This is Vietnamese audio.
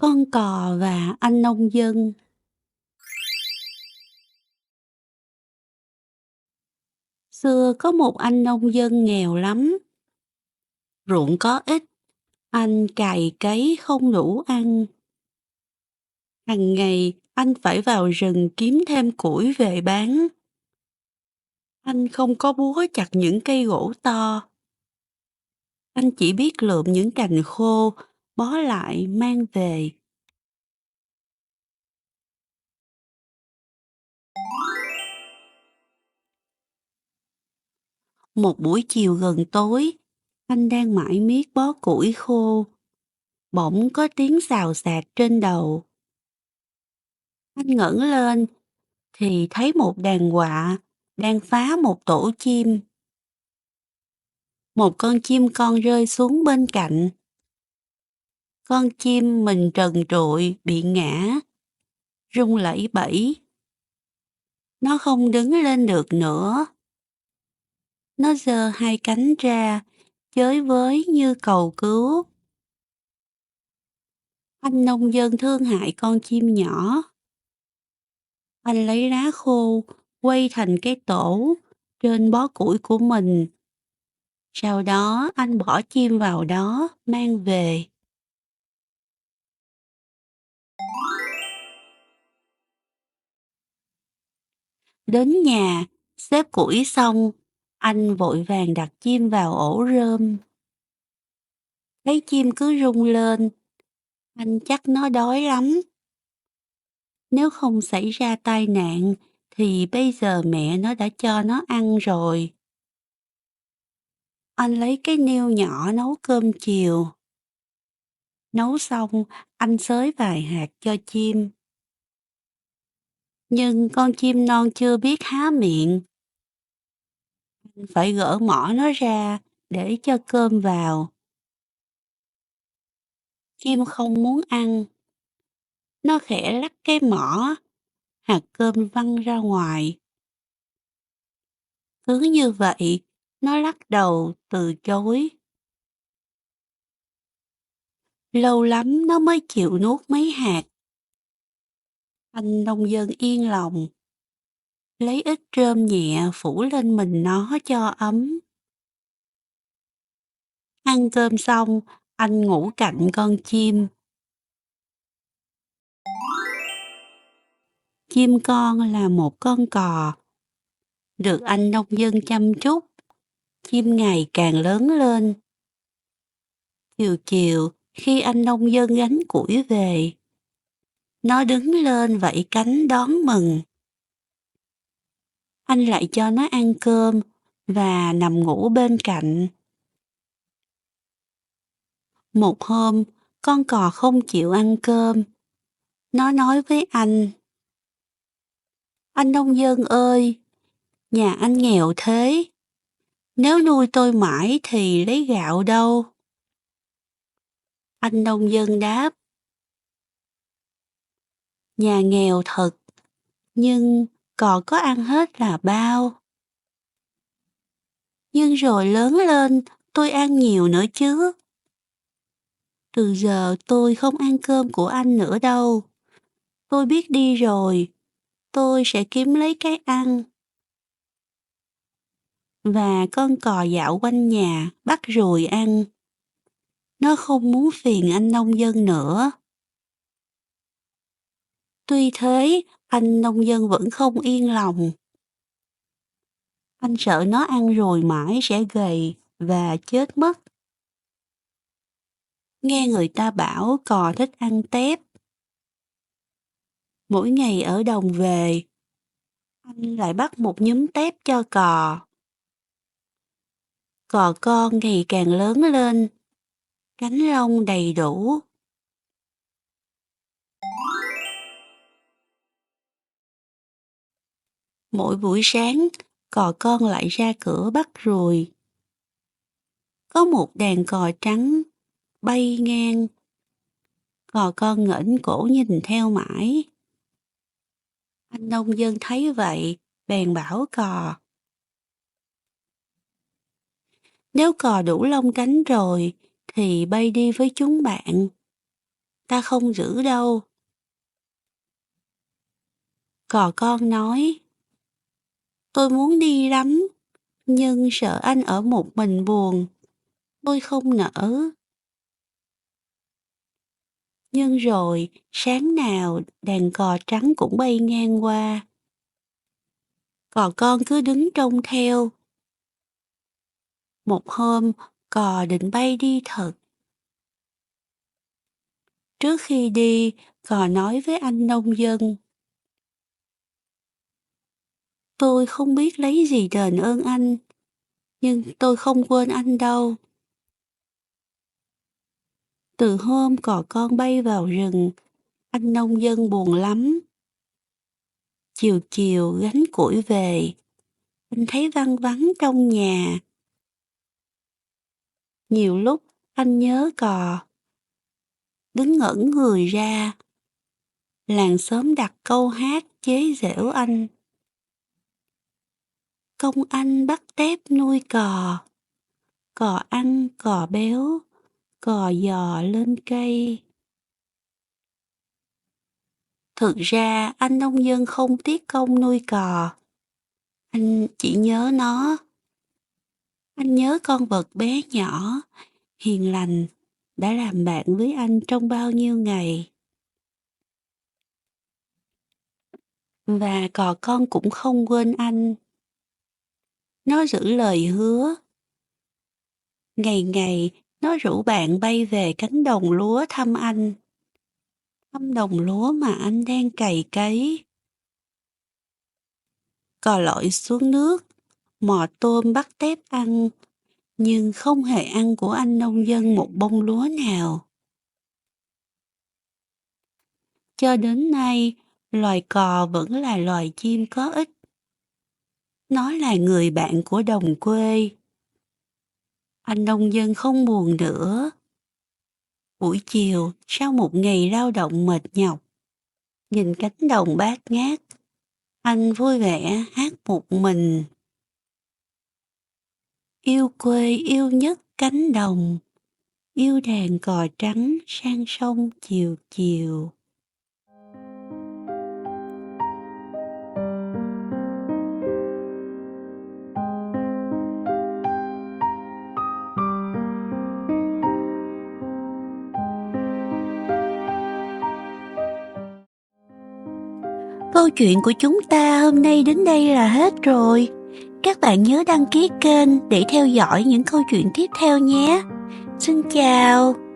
Con cò và anh nông dân. Xưa có một anh nông dân nghèo lắm, ruộng có ít, anh cày cấy không đủ ăn. Hàng ngày anh phải vào rừng kiếm thêm củi về bán. Anh không có búa chặt những cây gỗ to. Anh chỉ biết lượm những cành khô, bó lại mang về. Một buổi chiều gần tối, anh đang mải miết bó củi khô. Bỗng có tiếng xào xạc trên đầu. Anh ngẩng lên thì thấy một đàn quạ đang phá một tổ chim. Một con chim con rơi xuống bên cạnh. Con chim mình trần trụi bị ngã, rung lẩy bẩy. Nó không đứng lên được nữa. Nó giơ hai cánh ra, chới với như cầu cứu. Anh nông dân thương hại con chim nhỏ. Anh lấy lá khô, quay thành cái tổ trên bó củi của mình. Sau đó anh bỏ chim vào đó, mang về. Đến nhà, xếp củi xong, anh vội vàng đặt chim vào ổ rơm. Thấy chim cứ rung lên, anh chắc nó đói lắm. Nếu không xảy ra tai nạn, thì bây giờ mẹ nó đã cho nó ăn rồi. Anh lấy cái niêu nhỏ nấu cơm chiều. Nấu xong, anh xới vài hạt cho chim. Nhưng con chim non chưa biết há miệng. Anh phải gỡ mỏ nó ra để cho cơm vào. Chim không muốn ăn. Nó khẽ lắc cái mỏ, hạt cơm văng ra ngoài. Cứ như vậy, nó lắc đầu từ chối. Lâu lắm nó mới chịu nuốt mấy hạt. Anh nông dân yên lòng. Lấy ít rơm nhẹ phủ lên mình nó cho ấm. Ăn cơm xong, anh ngủ cạnh con chim. Chim con là một con cò. Được anh nông dân chăm chút, chim ngày càng lớn lên. Chiều chiều, khi anh nông dân gánh củi về, nó đứng lên vẫy cánh đón mừng. Anh lại cho nó ăn cơm và nằm ngủ bên cạnh. Một hôm, con cò không chịu ăn cơm. Nó nói với anh nông dân ơi, nhà anh nghèo thế. Nếu nuôi tôi mãi thì lấy gạo đâu? Anh nông dân đáp, nhà nghèo thật, nhưng cò có ăn hết là bao. Nhưng rồi lớn lên, tôi ăn nhiều nữa chứ. Từ giờ tôi không ăn cơm của anh nữa đâu. Tôi biết đi rồi, tôi sẽ kiếm lấy cái ăn. Và con cò dạo quanh nhà bắt ruồi ăn. Nó không muốn phiền anh nông dân nữa. Tuy thế, anh nông dân vẫn không yên lòng. Anh sợ nó ăn ruồi mãi sẽ gầy và chết mất. Nghe người ta bảo cò thích ăn tép. Mỗi ngày ở đồng về, anh lại bắt một nhúm tép cho cò. Cò con ngày càng lớn lên, cánh lông đầy đủ. Mỗi buổi sáng, cò con lại ra cửa bắt ruồi. Có một đàn cò trắng bay ngang. Cò con ngẩng cổ nhìn theo mãi. Anh nông dân thấy vậy, bèn bảo cò. Nếu cò đủ lông cánh rồi, thì bay đi với chúng bạn. ta không giữ đâu. Cò con nói, tôi muốn đi lắm, nhưng sợ anh ở một mình buồn, tôi không nỡ. Nhưng rồi, sáng nào đàn cò trắng cũng bay ngang qua. Cò con cứ đứng trông theo. Một hôm, cò định bay đi thật. Trước khi đi, cò nói với anh nông dân. Tôi không biết lấy gì đền ơn anh, nhưng tôi không quên anh đâu. Từ hôm cò con bay vào rừng, anh nông dân buồn lắm. Chiều chiều gánh củi về, anh thấy văng vắng trong nhà. Nhiều lúc anh nhớ cò, đứng ngẩn người ra. Làng xóm đặt câu hát chế giễu anh. Công anh bắt tép nuôi cò ăn cò béo, cò giò lên cây. Thực ra anh nông dân không tiếc công nuôi cò. Anh chỉ nhớ nó. Anh nhớ con vật bé nhỏ, hiền lành, đã làm bạn với anh trong bao nhiêu ngày. Và cò con cũng không quên anh. Nó giữ lời hứa. Ngày ngày, nó rủ bạn bay về cánh đồng lúa thăm anh. Thăm đồng lúa mà anh đang cày cấy. Cò lội xuống nước, mò tôm bắt tép ăn, nhưng không hề ăn của anh nông dân một bông lúa nào. Cho đến nay, loài cò vẫn là loài chim có ích. Nó là người bạn của đồng quê. Anh nông dân không buồn nữa. Buổi chiều, sau một ngày lao động mệt nhọc, nhìn cánh đồng bát ngát, anh vui vẻ hát một mình. Yêu quê yêu nhất cánh đồng, yêu đàn cò trắng sang sông chiều chiều. Câu chuyện của chúng ta hôm nay đến đây là hết rồi. Các bạn nhớ đăng ký kênh để theo dõi những câu chuyện tiếp theo nhé. Xin chào.